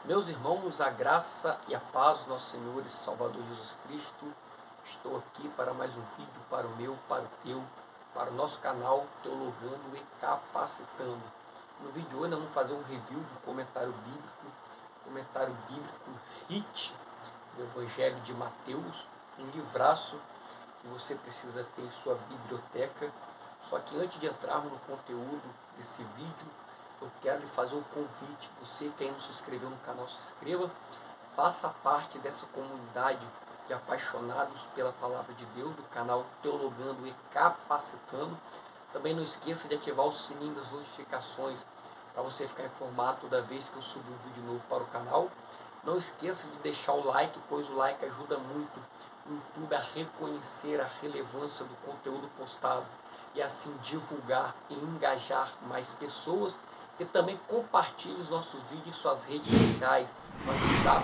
Meus irmãos, a graça e a paz do nosso Senhor e Salvador Jesus Cristo, estou aqui para mais um vídeo para o meu, para o teu, para o nosso canal Teologando e Capacitando. No vídeo de hoje nós vamos fazer um review de um comentário bíblico HIT, do Evangelho de Mateus, um livraço que você precisa ter em sua biblioteca. Só que antes de entrarmos no conteúdo desse vídeo, eu quero lhe fazer um convite. Você que ainda não se inscreveu no canal, se inscreva. Faça parte dessa comunidade de apaixonados pela Palavra de Deus, do canal Teologando e Capacitando. Também não esqueça de ativar o sininho das notificações para você ficar informado toda vez que eu subir um vídeo novo para o canal. Não esqueça de deixar o like, pois o like ajuda muito o YouTube a reconhecer a relevância do conteúdo postado e assim divulgar e engajar mais pessoas. E também compartilhe os nossos vídeos em suas redes sociais, no WhatsApp,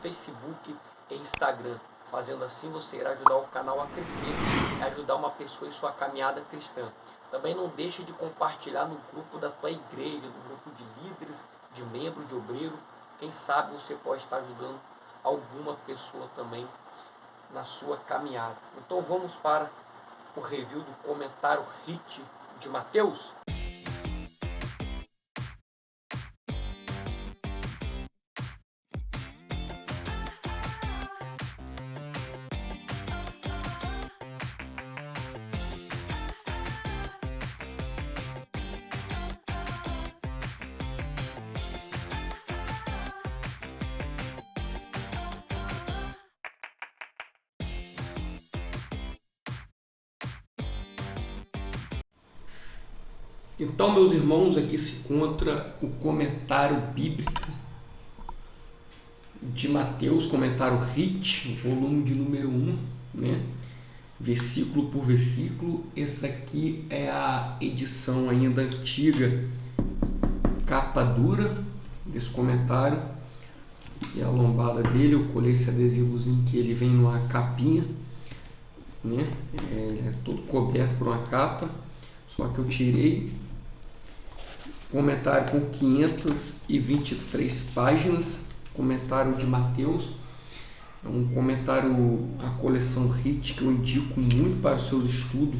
Facebook e Instagram. Fazendo assim, você irá ajudar o canal a crescer e ajudar uma pessoa em sua caminhada cristã. Também não deixe de compartilhar no grupo da tua igreja, no grupo de líderes, de membros, de obreiro. Quem sabe você pode estar ajudando alguma pessoa também na sua caminhada. Então vamos para o review do comentário HIT de Mateus. Então, meus irmãos, aqui se encontra o comentário bíblico de Mateus, comentário HIT, volume de número 1, né? Versículo por versículo. Essa aqui é a edição ainda antiga, capa dura desse comentário. E a lombada dele, eu colei esse adesivozinho que ele vem numa capinha, né? Ele é todo coberto por uma capa, só que eu tirei. Comentário com 523 páginas, comentário de Mateus. É um comentário, a coleção HIT, que eu indico muito para o seu estudo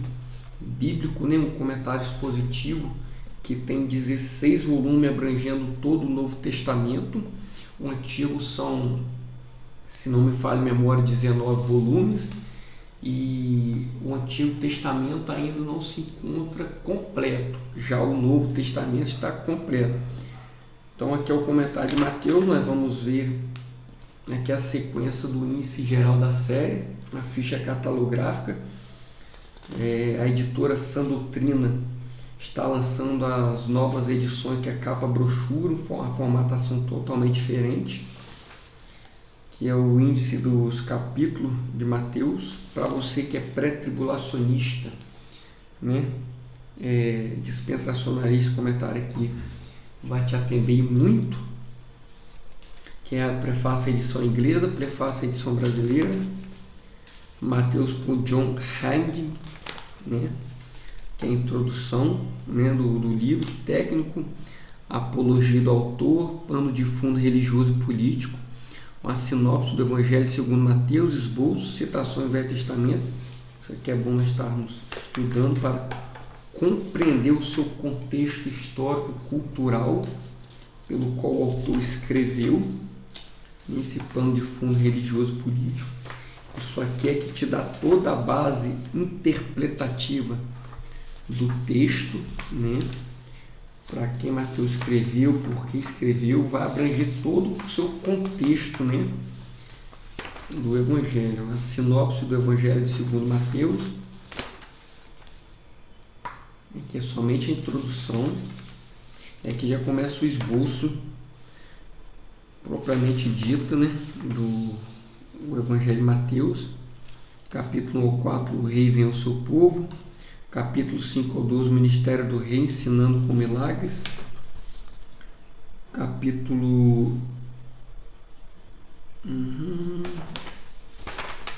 bíblico, né? Um comentário expositivo que tem 16 volumes abrangendo todo o Novo Testamento. O Antigo são, se não me falha a memória, 19 volumes. E o Antigo Testamento ainda não se encontra completo, já o Novo Testamento está completo. Então aqui é o comentário de Mateus, nós vamos ver aqui a sequência do índice geral da série, a ficha catalográfica. A editora Sã Doutrina está lançando as novas edições, que é a capa brochura, uma formatação totalmente diferente, que é o índice dos capítulos de Mateus, para você que é pré-tribulacionista, né? Dispensacionalista, comentário aqui vai te atender muito, que é a prefácio edição inglesa, prefácio edição brasileira, Mateus por John Hagin, né? Que é a introdução, né, do livro técnico, apologia do autor, pano de fundo religioso e político, uma sinopse do Evangelho segundo Mateus, esboço, citações do Velho Testamento. Isso aqui é bom nós estarmos estudando para compreender o seu contexto histórico, cultural, pelo qual o autor escreveu, nesse pano de fundo religioso e político. Isso aqui é que te dá toda a base interpretativa do texto, né? Para quem Mateus escreveu, por que escreveu, vai abranger todo o seu contexto, né, do Evangelho. A sinopse do Evangelho de segundo Mateus, que é somente a introdução, é que já começa o esboço propriamente dito, né, do Evangelho de Mateus. Capítulo 1 ao 4, o rei vem ao seu povo. Capítulo 5 ao 12, o ministério do rei ensinando com milagres. Capítulo...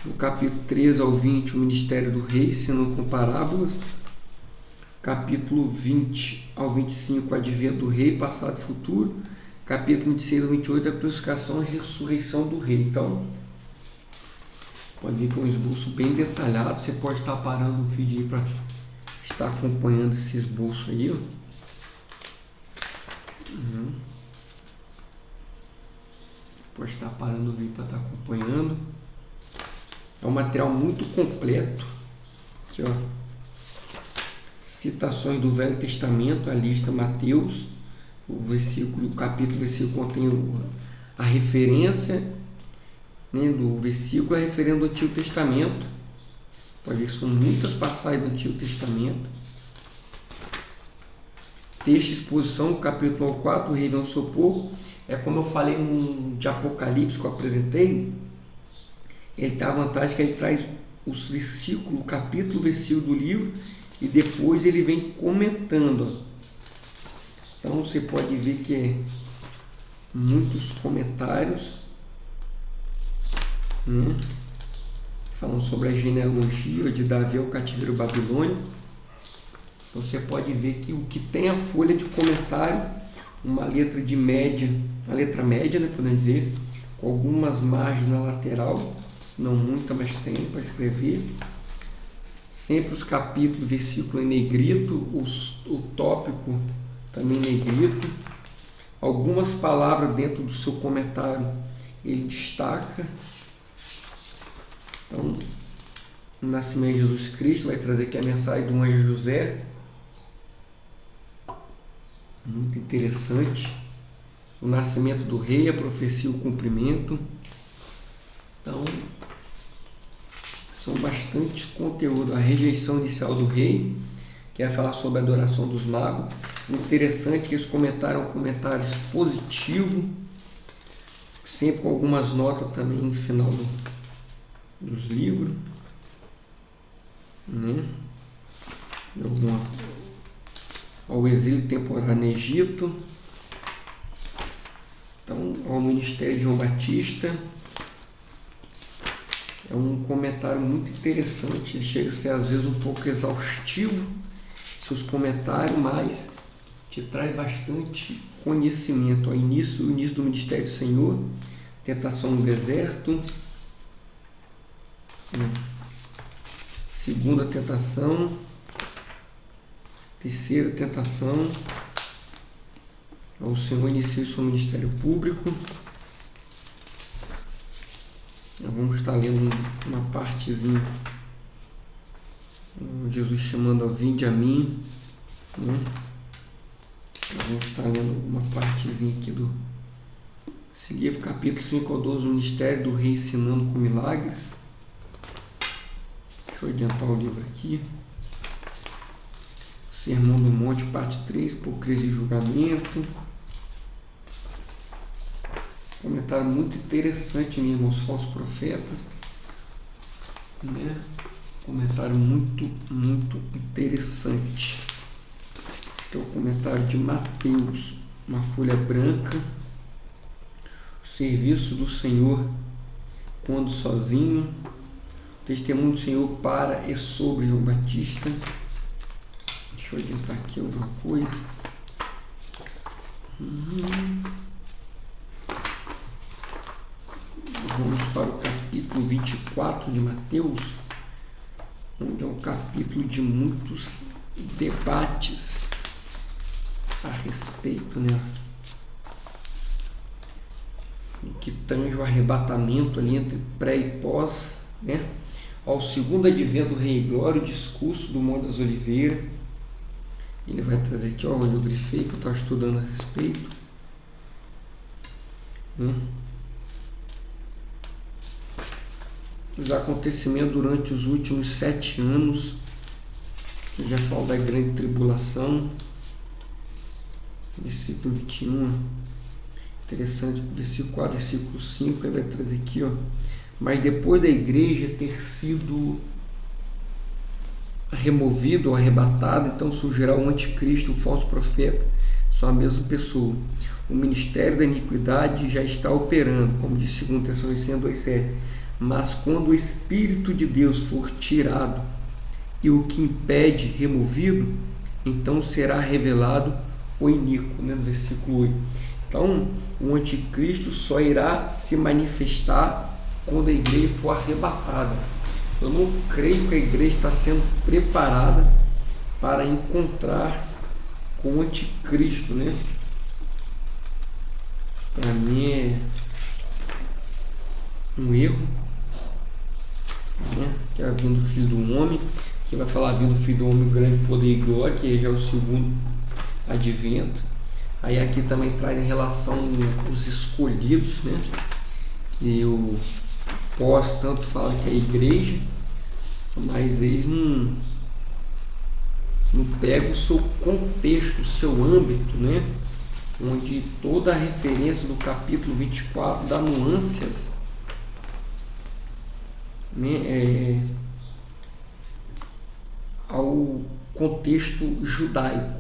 No capítulo 13 ao 20, o ministério do rei ensinando com parábolas. Capítulo 20 ao 25, o advento do rei, passado e futuro. capítulo 26 ao 28, a crucificação e ressurreição do rei. Então, pode ver que é um esboço bem detalhado. Você pode estar parando o vídeo aí para estar acompanhando esse esboço aí, ó. Pode estar parando o vídeo para estar acompanhando. É um material muito completo. Aqui, ó. Citações do Velho Testamento, a lista Mateus, o capítulo, versículo contém a referência, né, do versículo, a referência do Antigo Testamento. Pode ver que são muitas passagens do Antigo Testamento. Texto de exposição, capítulo 4, o rei vem ao socorro. É como eu falei de Apocalipse que eu apresentei. Ele tem a vantagem que ele traz os versículos, o capítulo, o versículo do livro, e depois ele vem comentando. Então você pode ver que é muitos comentários, né, falando sobre a genealogia de Davi ao cativeiro babilônico. Então você pode ver que o que tem a folha de comentário, uma letra de média, a letra média, né, podemos dizer, com algumas margens na lateral, não muita, mas tem para escrever. Sempre os capítulos, versículo em negrito, o tópico também em negrito. Algumas palavras dentro do seu comentário ele destaca. Então, o nascimento de Jesus Cristo vai trazer aqui a mensagem do anjo José. Muito interessante. O nascimento do rei, a profecia e o cumprimento. Então, são bastante conteúdo. A rejeição inicial do rei, que é falar sobre a adoração dos magos. Interessante que eles comentaram comentários positivos, sempre com algumas notas também no final dos livros, né? Ao exílio temporário no Egito. Então, ao ministério de João Batista. É um comentário muito interessante. Ele chega a ser às vezes um pouco exaustivo, seus comentários, mas te traz bastante conhecimento. O início do ministério do Senhor, tentação no deserto, segunda tentação, terceira tentação, o Senhor inicia o seu ministério público. Nós vamos estar lendo uma partezinha, Jesus chamando a vinde a mim, né? Nós vamos estar lendo uma partezinha aqui esse livro, capítulo 5 ao 12, o ministério do rei ensinando com milagres. Deixa eu adiantar o livro aqui. Sermão do Monte, parte 3, por crise e julgamento. Comentário muito interessante mesmo, os falsos profetas, né? Comentário muito interessante. Esse aqui é o comentário de Mateus, uma folha branca. O serviço do Senhor quando sozinho. O testemunho do Senhor para e sobre João Batista. Deixa eu adiantar aqui alguma coisa. Vamos para o capítulo 24 de Mateus, onde é um capítulo de muitos debates a respeito, né, que tange o arrebatamento ali entre pré e pós, né, ao segundo advento do Rei Glória, o discurso do Monte das Oliveiras. Ele vai trazer aqui, ó, onde eu grifei que eu estava estudando a respeito, né? Os acontecimentos durante os últimos 7 anos, que já fala da grande tribulação, versículo 21, interessante, versículo 4, versículo 5, ele vai trazer aqui, ó, mas depois da igreja ter sido removido ou arrebatado, então surgirá o anticristo, o falso profeta, são a mesma pessoa. O ministério da iniquidade já está operando, como diz 2 Tessalonicenses 2,7. Mas quando o Espírito de Deus for tirado e o que impede removido, então será revelado o iníquo, né? No versículo 8. Então, o anticristo só irá se manifestar quando a igreja for arrebatada. Eu não creio que a igreja está sendo preparada para encontrar com o anticristo, né? Para mim é um erro, né? Que é a vinda do Filho do Homem, que vai falar a vinda do Filho do Homem, grande poder e glória, que já é o segundo advento. Aí aqui também traz em relação os escolhidos, né? Que o Pós tanto fala que é a igreja, mas eles não pegam o seu contexto, o seu âmbito, né? Onde toda a referência do capítulo 24 dá nuances, né? Ao contexto judaico.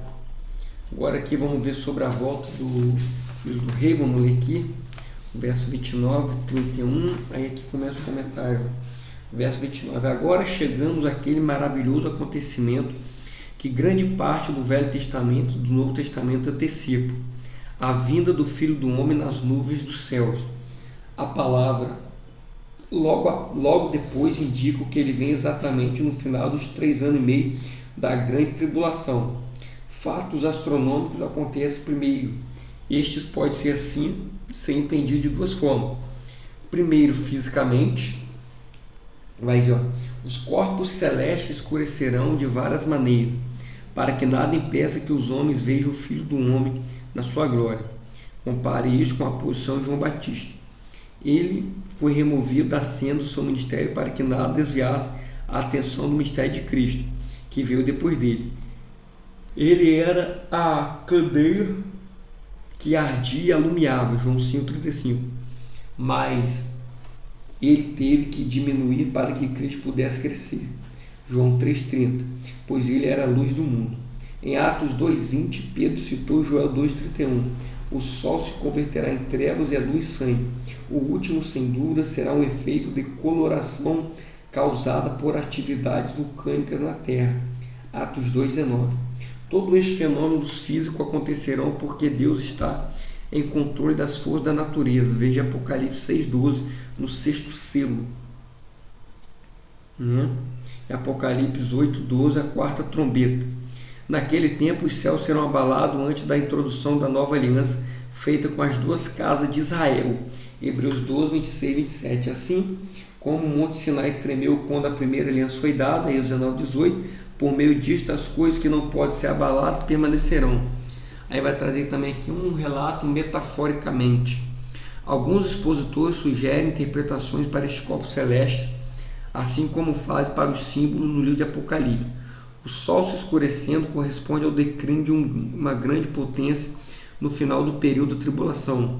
Agora aqui vamos ver sobre a volta do filho do rei, vamos ler aqui, verso 29, 31, aí aqui começa o comentário, verso 29, agora chegamos àquele maravilhoso acontecimento que grande parte do Velho Testamento e do Novo Testamento antecipa, a vinda do Filho do Homem nas nuvens dos céus. A palavra logo depois indica que ele vem exatamente no final dos 3 anos e meio da grande tribulação. Fatos astronômicos acontecem primeiro. Estes podem ser assim, ser entendido de duas formas. Primeiro, fisicamente, os corpos celestes escurecerão de várias maneiras, para que nada impeça que os homens vejam o Filho do Homem na sua glória. Compare isso com a posição de João Batista. Ele foi removido da cena do seu ministério para que nada desviasse a atenção do mistério de Cristo, que veio depois dele. Ele era a candeia que ardia e alumiava, João 5,35. Mas ele teve que diminuir para que Cristo pudesse crescer, João 3,30, pois ele era a luz do mundo. Em Atos 2,20, Pedro citou Joel 2,31. O sol se converterá em trevas e a luz sangue. O último, sem dúvida, será um efeito de coloração causada por atividades vulcânicas na Terra. Atos 2,19. Todos estes fenômenos físicos acontecerão porque Deus está em controle das forças da natureza. Veja Apocalipse 6,12, no 6º selo. Apocalipse 8,12, a 4ª trombeta. Naquele tempo os céus serão abalados antes da introdução da nova aliança feita com as duas casas de Israel. Hebreus 12, 26 e 27. Assim como o Monte Sinai tremeu quando a primeira aliança foi dada, Êxodo 19, 18, por meio disto as coisas que não podem ser abaladas permanecerão. Aí vai trazer também aqui um relato metaforicamente. Alguns expositores sugerem interpretações para este corpo celeste, assim como faz para os símbolos no livro de Apocalipse. O sol se escurecendo corresponde ao declínio de uma grande potência no final do período da tribulação.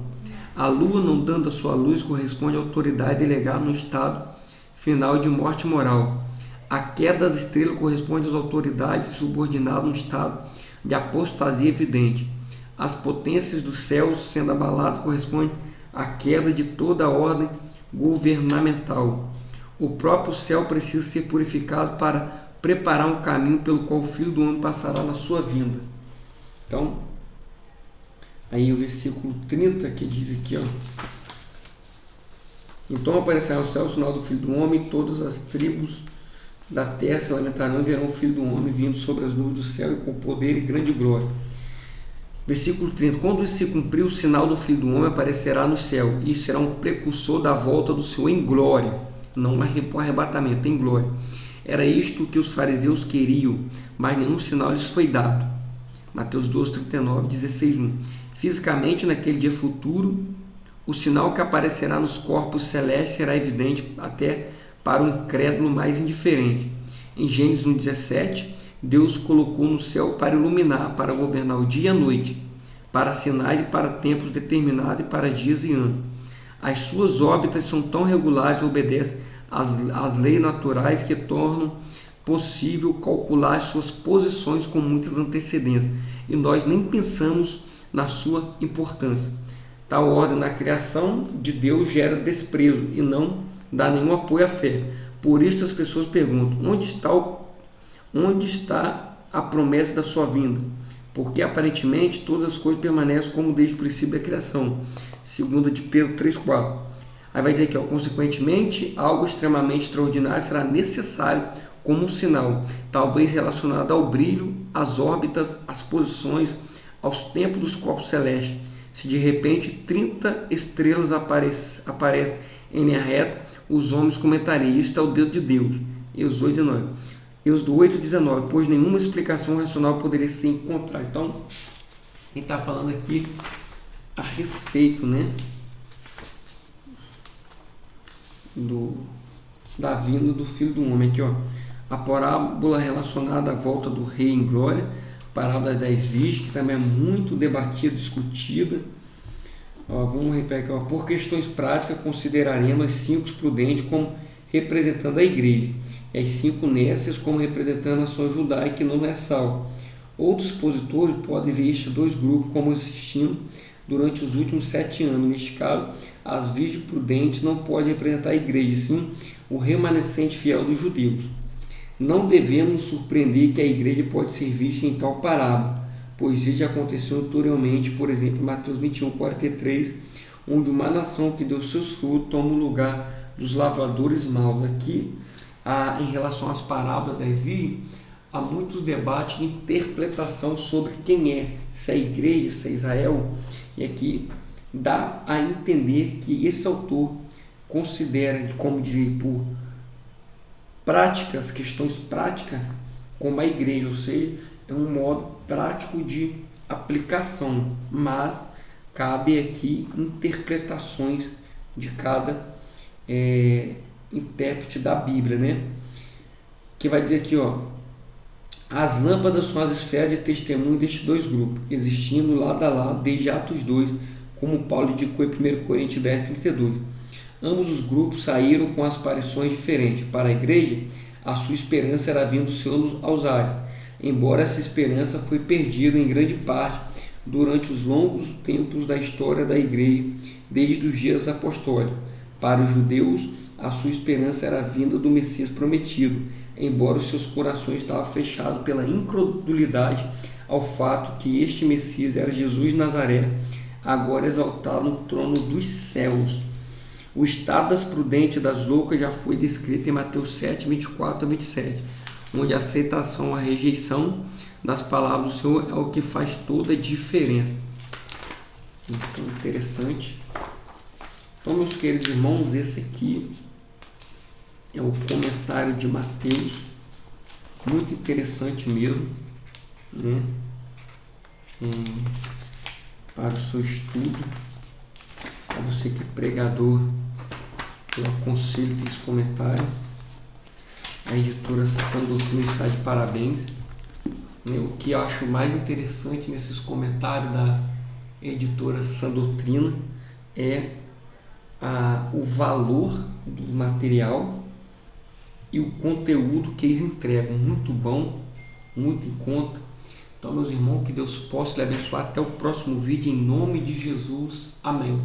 A lua não dando a sua luz corresponde à autoridade delegada no estado final de morte moral. A queda das estrelas corresponde às autoridades subordinadas no estado de apostasia evidente. As potências dos céus sendo abaladas correspondem à queda de toda a ordem governamental. O próprio céu precisa ser purificado para preparar um caminho pelo qual o Filho do Homem passará na sua vinda. Então, aí o versículo 30 que diz aqui, então aparecerá no céu o sinal do Filho do Homem, e todas as tribos da terra se lamentarão e verão o Filho do Homem vindo sobre as nuvens do céu e com poder e grande glória. Versículo 30. Quando se cumprir o sinal do Filho do Homem aparecerá no céu, e será um precursor da volta do Senhor em glória, não um arrebatamento, em glória. Era isto que os fariseus queriam, mas nenhum sinal lhes foi dado. Mateus 12, 39, 16, 1. Fisicamente, naquele dia futuro, o sinal que aparecerá nos corpos celestes será evidente até para um incrédulo mais indiferente. Em Gênesis 1,17, Deus colocou no céu para iluminar, para governar o dia e a noite, para sinais e para tempos determinados e para dias e anos. As suas órbitas são tão regulares e obedecem às leis naturais que tornam possível calcular as suas posições com muitas antecedências, e nós nem pensamos na sua importância. Tal ordem na criação de Deus gera desprezo e não dá nenhum apoio à fé. Por isso as pessoas perguntam: onde está a promessa da sua vinda? porque aparentemente todas as coisas permanecem como desde o princípio da criação. 2 de Pedro 3,4. Aí vai dizer aqui, consequentemente, algo extremamente extraordinário será necessário como um sinal, talvez relacionado ao brilho, às órbitas, às posições, aos tempos dos corpos celestes. Se de repente 30 estrelas aparecem em linha reta, os homens comentariam, isto é o dedo de Deus. Êxodo 8:19. Êxodo 8:19, pois nenhuma explicação racional poderia se encontrar. Então, ele está falando aqui a respeito, né, da vinda do Filho do Homem. Aqui, a parábola relacionada à volta do Rei em glória, parábola das 10 virgens, que também é muito debatida, discutida. Vamos repetir aqui, por questões práticas, consideraremos as 5 prudentes como representando a igreja, e as 5 nécias como representando a nação judaica que não é salva. Outros expositores podem ver estes 2 grupos como existindo durante os últimos 7 anos. Neste caso, as virgens prudentes não podem representar a igreja, sim o remanescente fiel dos judeus. Não devemos nos surpreender que a igreja pode ser vista em tal parábola, pois isso já aconteceu notoriamente, por exemplo, em Mateus 21:43, onde uma nação que deu seus frutos toma o lugar dos lavradores maus. Aqui, em relação às parábolas das virgens, há muitos debates de interpretação sobre quem é, se é a igreja, se é Israel, e aqui dá a entender que esse autor considera, como diria, por práticas, questões práticas, como a igreja, ou seja, é um modo prático de aplicação, mas cabe aqui interpretações de cada intérprete da Bíblia, né? Que vai dizer aqui, as lâmpadas são as esferas de testemunho destes 2 grupos, existindo lado a lado desde Atos 2, como Paulo indicou em 1 Coríntios 10:32. Ambos os grupos saíram com aspirações diferentes. Para a igreja, a sua esperança era vindo do Senhor aos ares, embora essa esperança foi perdida em grande parte durante os longos tempos da história da igreja, desde os dias apostólicos. Para os judeus, a sua esperança era a vinda do Messias prometido, embora os seus corações estavam fechados pela incredulidade ao fato que este Messias era Jesus de Nazaré, agora exaltado no trono dos céus. O estado das prudentes e das loucas já foi descrito em Mateus 7:24-27, onde a aceitação ou a rejeição das palavras do Senhor é o que faz toda a diferença. Então, interessante. Então, meus queridos irmãos, esse aqui é o comentário de Mateus, muito interessante mesmo, né? Para o seu estudo, para você que é pregador, eu aconselho esse comentário. A editora Sã Doutrina está de parabéns. O que eu acho mais interessante nesses comentários da editora Sã Doutrina é o valor do material e o conteúdo que eles entregam. Muito bom, muito em conta. Então, meus irmãos, que Deus possa lhe abençoar. Até o próximo vídeo, em nome de Jesus. Amém.